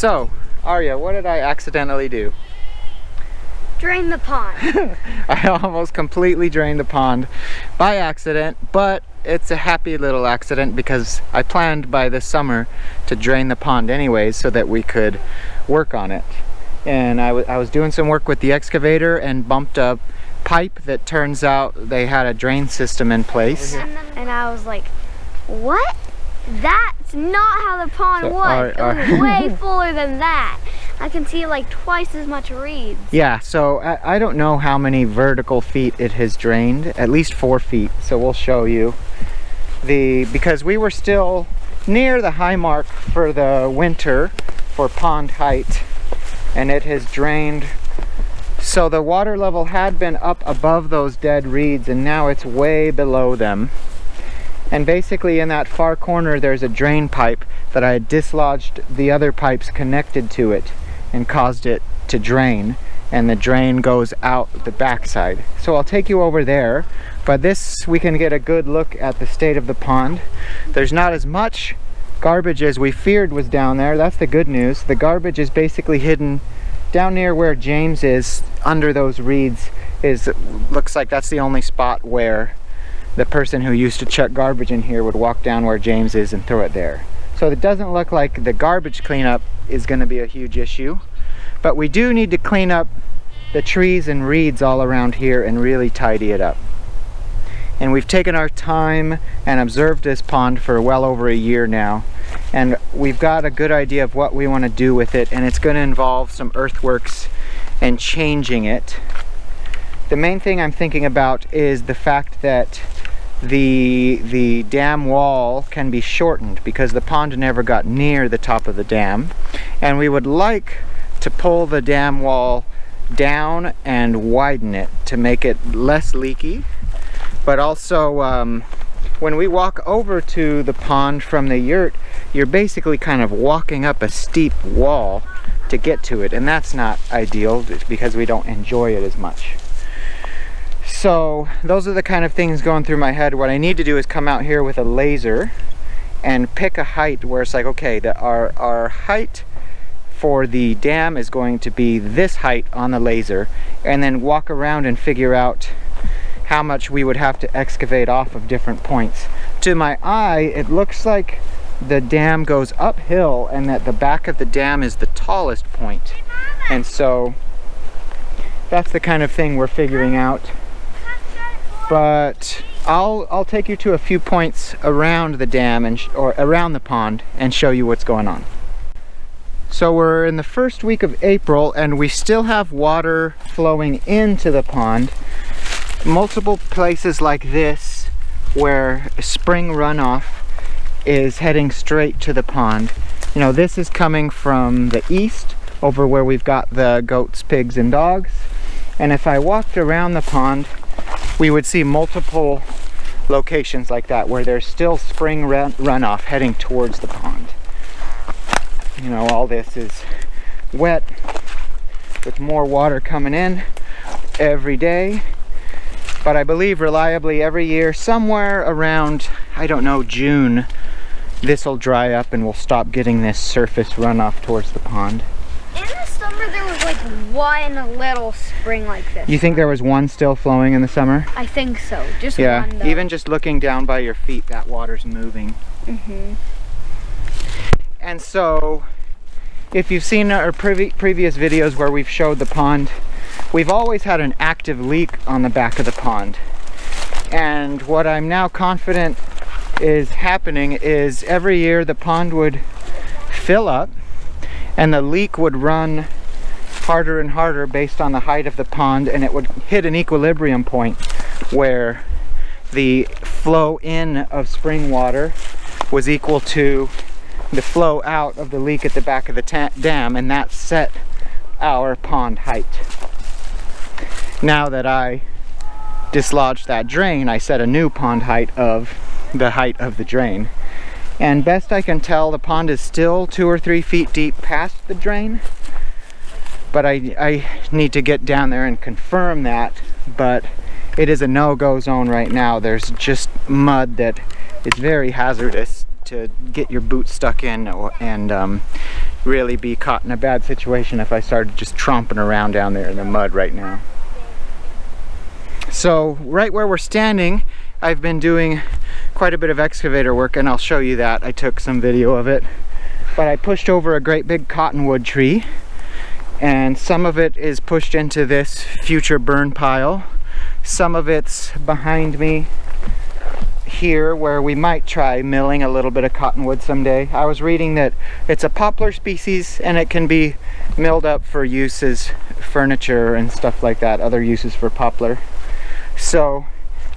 So, Arya, what did I accidentally do? Drain the pond. I almost completely drained the pond by accident, but it's a happy little accident because I planned by this summer to drain the pond anyways so that we could work on it. And I was doing some work with the excavator and bumped a pipe that turns out they had a drain system in place. And I was like, what? That's not how the pond was. It was way fuller than that. I can see like twice as much reeds. Yeah, so I don't know how many vertical feet it has drained, at least 4 feet. So we'll show you. Because we were still near the high mark for the winter for pond height, and it has drained. So the water level had been up above those dead reeds and now it's way below them. And basically in that far corner there's a drain pipe that I had dislodged the other pipes connected to it and caused it to drain, and the drain goes out the backside. So I'll take you over there, but this we can get a good look at the state of the pond. There's not as much garbage as we feared was down there. That's the good news. The garbage is basically hidden down near where James is, under those reeds. Looks like that's the only spot where the person who used to chuck garbage in here would walk down where James is and throw it there. So it doesn't look like the garbage cleanup is going to be a huge issue, but we do need to clean up the trees and reeds all around here and really tidy it up. And we've taken our time and observed this pond for well over a year now, and we've got a good idea of what we want to do with it, and it's going to involve some earthworks and changing it. The main thing I'm thinking about is the fact that the dam wall can be shortened because the pond never got near the top of the dam, and we would like to pull the dam wall down and widen it to make it less leaky. But also when we walk over to the pond from the yurt, you're basically kind of walking up a steep wall to get to it, and that's not ideal because we don't enjoy it as much. So those are the kind of things going through my head. What I need to do is come out here with a laser and pick a height where it's like, okay, our height for the dam is going to be this height on the laser, and then walk around and figure out how much we would have to excavate off of different points. To my eye, it looks like the dam goes uphill and that the back of the dam is the tallest point. And so that's the kind of thing we're figuring out. But I'll take you to a few points around the dam or around the pond and show you what's going on. So we're in the first week of April and we still have water flowing into the pond. Multiple places like this where spring runoff is heading straight to the pond. You know, this is coming from the east over where we've got the goats, pigs, and dogs. And if I walked around the pond, we would see multiple locations like that where there's still spring runoff heading towards the pond. You know, all this is wet with more water coming in every day. But I believe reliably every year, somewhere around, I don't know, June, this will dry up and we'll stop getting this surface runoff towards the pond. In the summer there was like one little spring like this. You think there was one still flowing in the summer? I think so, just yeah, one though. Even just looking down by your feet, that water's moving. Mm-hmm. And so, if you've seen our previous videos where we've showed the pond, we've always had an active leak on the back of the pond. And what I'm now confident is happening is every year the pond would fill up and the leak would run harder and harder based on the height of the pond, and it would hit an equilibrium point where the flow in of spring water was equal to the flow out of the leak at the back of the dam, and that set our pond height. Now that I dislodged that drain, I set a new pond height of the height of the drain. And best I can tell, the pond is still 2 or 3 feet deep past the drain. But I need to get down there and confirm that. But it is a no-go zone right now. There's just mud that is very hazardous to get your boots stuck in, and really be caught in a bad situation if I started just tromping around down there in the mud right now. So right where we're standing, I've been doing quite a bit of excavator work, and I'll show you that. I took some video of it. But I pushed over a great big cottonwood tree, and some of it is pushed into this future burn pile. Some of it's behind me here, where we might try milling a little bit of cottonwood someday. I was reading that it's a poplar species and it can be milled up for use as furniture and stuff like that, other uses for poplar. So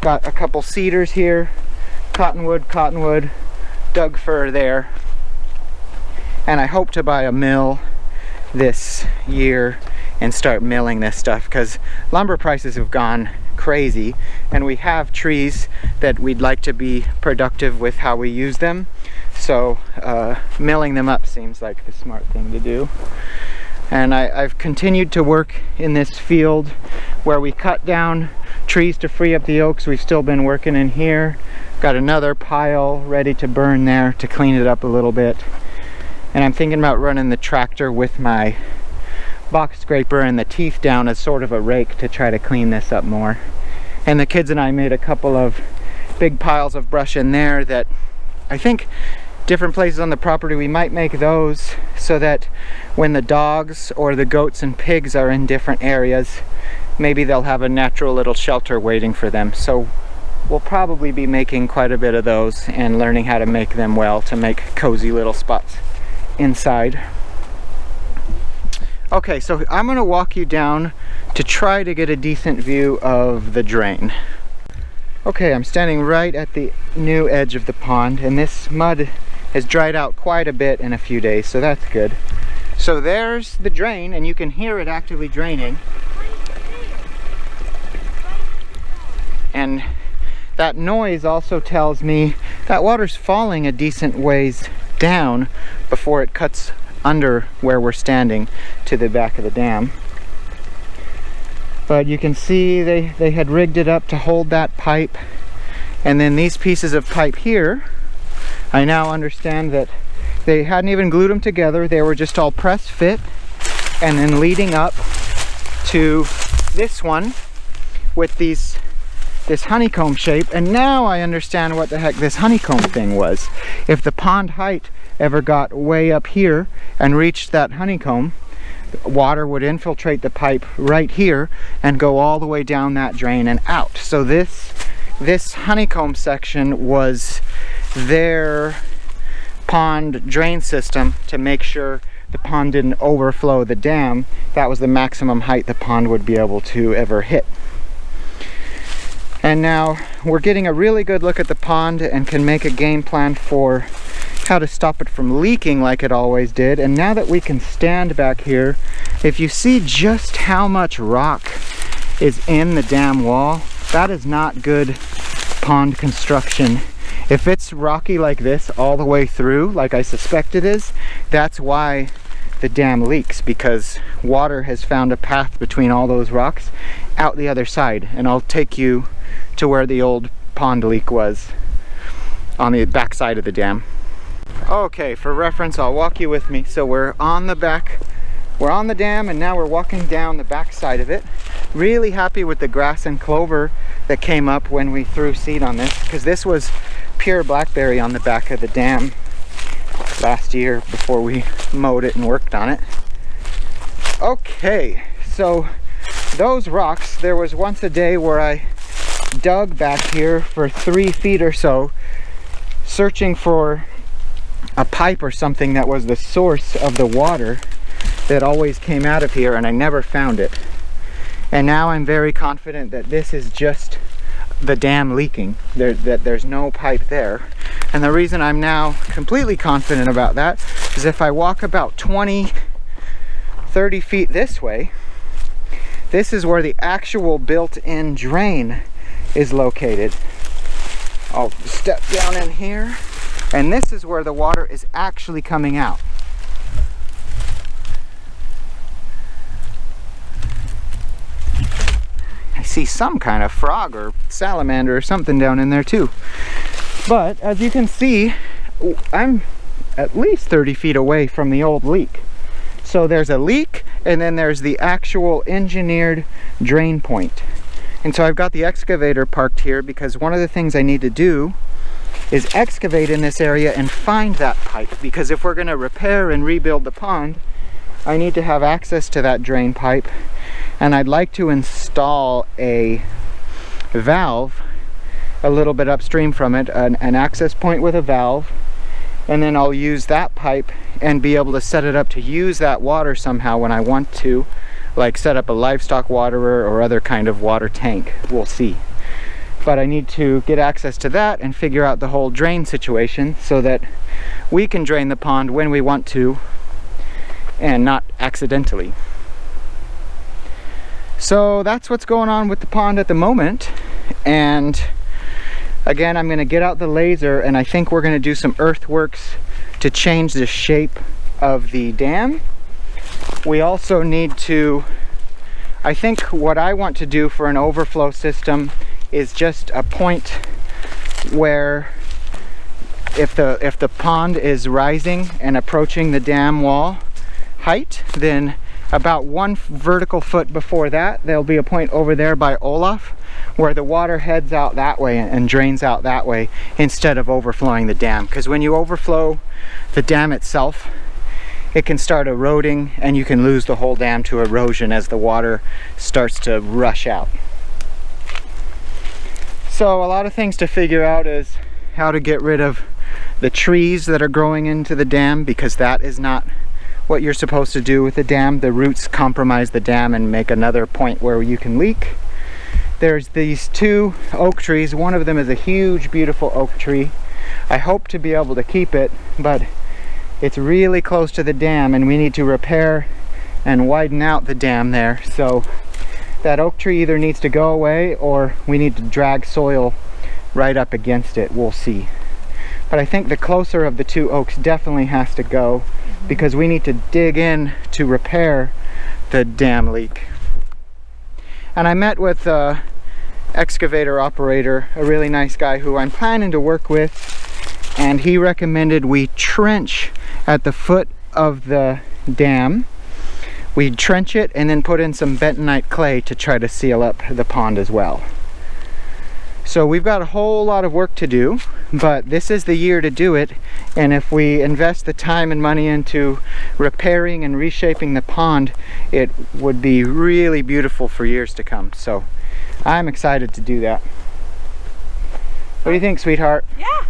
got a couple cedars here, cottonwood, Doug fir there, and I hope to buy a mill this year and start milling this stuff, because lumber prices have gone crazy, and we have trees that we'd like to be productive with how we use them, so milling them up seems like the smart thing to do. And I've continued to work in this field where we cut down trees to free up the oaks. We've still been working in here. Got another pile ready to burn there to clean it up a little bit, and I'm thinking about running the tractor with my box scraper and the teeth down as sort of a rake to try to clean this up more. And the kids and I made a couple of big piles of brush in there that I think different places on the property we might make those so that when the dogs or the goats and pigs are in different areas, maybe they'll have a natural little shelter waiting for them. So we'll probably be making quite a bit of those and learning how to make them well to make cozy little spots inside. Okay, so I'm gonna walk you down to try to get a decent view of the drain. Okay, I'm standing right at the new edge of the pond, and this mud has dried out quite a bit in a few days, so that's good. So there's the drain, and you can hear it actively draining. And that noise also tells me that water's falling a decent ways down before it cuts under where we're standing to the back of the dam. But you can see they had rigged it up to hold that pipe, and then these pieces of pipe here, I now understand that they hadn't even glued them together. They were just all press fit and then leading up to this one with this honeycomb shape. And now I understand what the heck this honeycomb thing was. If the pond height ever got way up here and reached that honeycomb, water would infiltrate the pipe right here and go all the way down that drain and out. So this honeycomb section was their pond drain system to make sure the pond didn't overflow the dam. That was the maximum height the pond would be able to ever hit. And now we're getting a really good look at the pond and can make a game plan for how to stop it from leaking like it always did. And now that we can stand back here, if you see just how much rock is in the dam wall, that is not good pond construction. If it's rocky like this all the way through, like I suspect it is, that's why the dam leaks, because water has found a path between all those rocks out the other side. And I'll take you to where the old pond leak was on the back side of the dam. Okay, for reference, I'll walk you with me. So we're on the dam, and now we're walking down the back side of it. Really happy with the grass and clover that came up when we threw seed on this, because this was pure blackberry on the back of the dam last year before we mowed it and worked on it. Okay, so those rocks, there was once a day where I dug back here for 3 feet or so, searching for a pipe or something that was the source of the water that always came out of here, and I never found it. And now I'm very confident that this is just the dam leaking, that there's no pipe there. And the reason I'm now completely confident about that is if I walk about 20-30 feet this way, this is where the actual built-in drain is located. I'll step down in here, and this is where the water is actually coming out. I see some kind of frog or salamander or something down in there too. But as you can see, I'm at least 30 feet away from the old leak. So there's a leak, and then there's the actual engineered drain point. And so I've got the excavator parked here because one of the things I need to do is excavate in this area and find that pipe, because if we're going to repair and rebuild the pond, I need to have access to that drain pipe, and I'd like to install a valve a little bit upstream from it, an access point with a valve, and then I'll use that pipe and be able to set it up to use that water somehow when I want to, like set up a livestock waterer or other kind of water tank. We'll see. But I need to get access to that and figure out the whole drain situation so that we can drain the pond when we want to and not accidentally. So that's what's going on with the pond at the moment. And again, I'm going to get out the laser, and I think we're going to do some earthworks to change the shape of the dam. We also need to, I think what I want to do for an overflow system is just a point where if the pond is rising and approaching the dam wall height, then about 1 vertical foot before that, there'll be a point over there by Olaf where the water heads out that way and drains out that way instead of overflowing the dam. Because when you overflow the dam itself, it can start eroding and you can lose the whole dam to erosion as the water starts to rush out. So a lot of things to figure out is how to get rid of the trees that are growing into the dam, because that is not what you're supposed to do with the dam. The roots compromise the dam and make another point where you can leak. There's these 2 oak trees. One of them is a huge, beautiful oak tree. I hope to be able to keep it, but it's really close to the dam and we need to repair and widen out the dam there. So that oak tree either needs to go away or we need to drag soil right up against it. We'll see. But I think the closer of the 2 oaks definitely has to go, because we need to dig in to repair the dam leak. And I met with the excavator operator, a really nice guy who I'm planning to work with, and he recommended we trench at the foot of the dam. We trench it and then put in some bentonite clay to try to seal up the pond as well. So we've got a whole lot of work to do, but this is the year to do it. And if we invest the time and money into repairing and reshaping the pond, it would be really beautiful for years to come. So I'm excited to do that. What do you think, sweetheart? Yeah,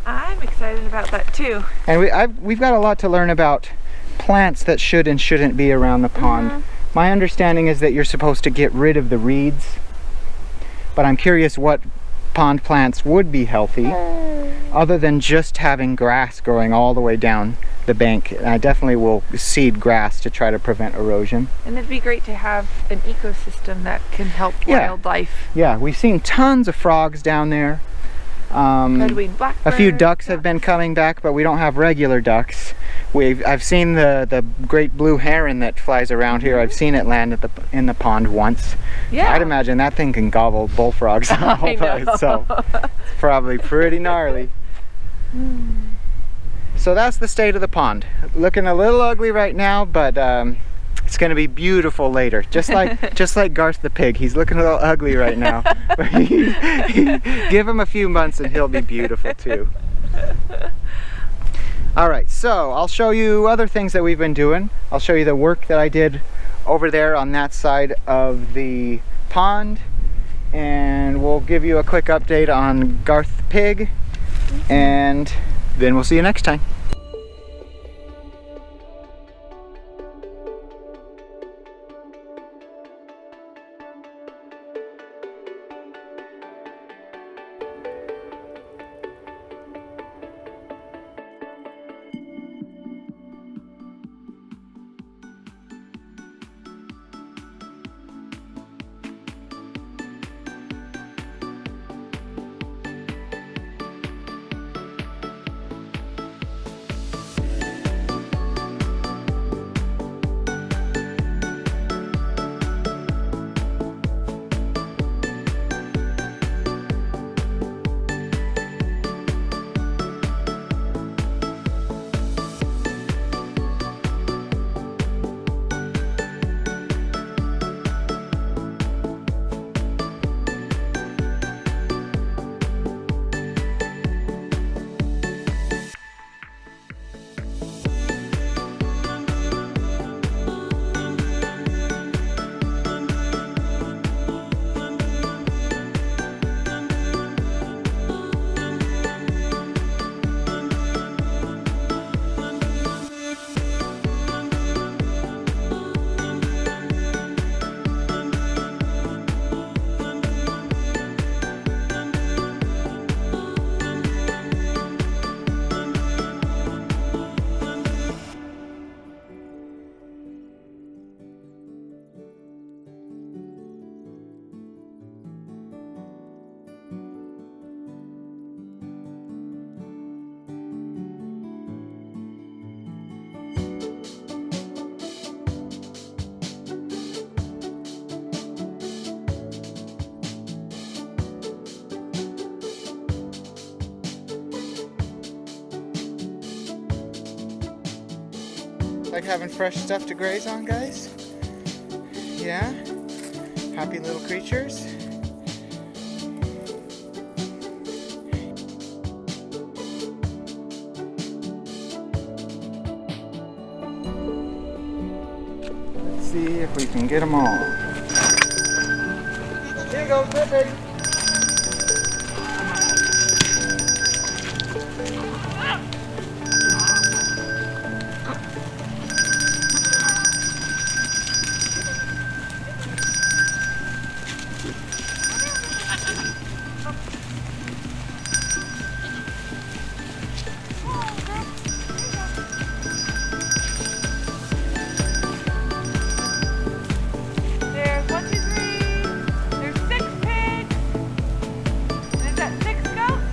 I'm excited about that too. And we've got a lot to learn about plants that should and shouldn't be around the pond. My understanding is that you're supposed to get rid of the reeds, but I'm curious what pond plants would be healthy other than just having grass growing all the way down the bank. And I definitely will seed grass to try to prevent erosion. And it'd be great to have an ecosystem that can help wildlife. Yeah, we've seen tons of frogs down there. Redweed blackbird. A few ducks have been coming back, but we don't have regular ducks. I've seen the great blue heron that flies around here. I've seen it land in the pond once. Yeah. I'd imagine that thing can gobble bullfrogs all by itself. It's probably pretty gnarly. So that's the state of the pond. Looking a little ugly right now, but it's going to be beautiful later. Just like Garth the pig. He's looking a little ugly right now. Give him a few months and he'll be beautiful too. Alright, so I'll show you other things that we've been doing. I'll show you the work that I did over there on that side of the pond, and we'll give you a quick update on Garth the pig, and then we'll see you next time. Like having fresh stuff to graze on, guys? Yeah? Happy little creatures? Let's see if we can get them all. Here you go, Zippy. There's 1, 2, 3. There's 6 pigs. And is that 6 goats?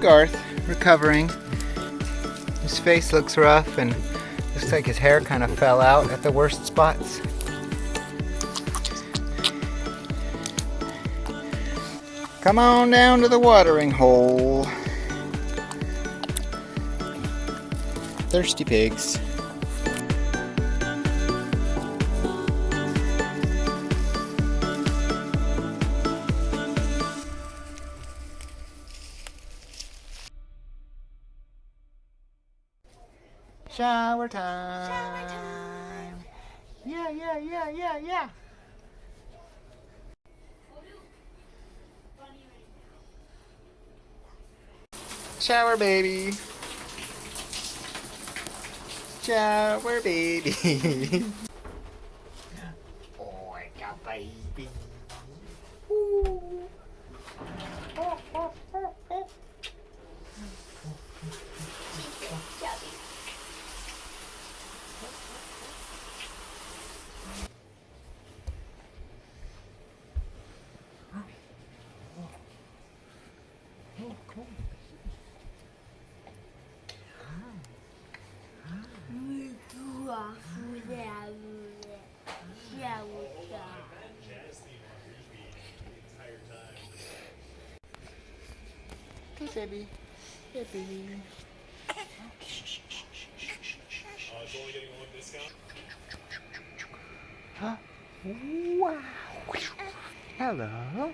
Garth, recovering. His face looks rough and looks like his hair kind of fell out at the worst spots. Come on down to the watering hole. Thirsty pigs. Shower time. Shower time. Yeah. Shower baby. Shower baby. Oh, it's a baby. Ooh. Oh. Hey, baby. Hey, baby. It's only getting one discount. Huh? Wow. Hello.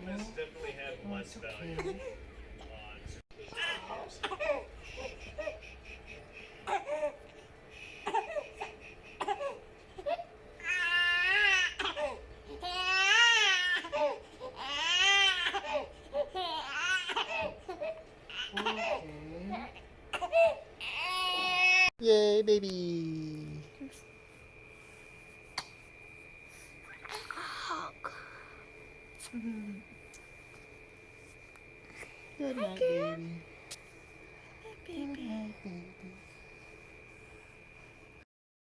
This definitely had less value. Yay, baby. Good night, baby.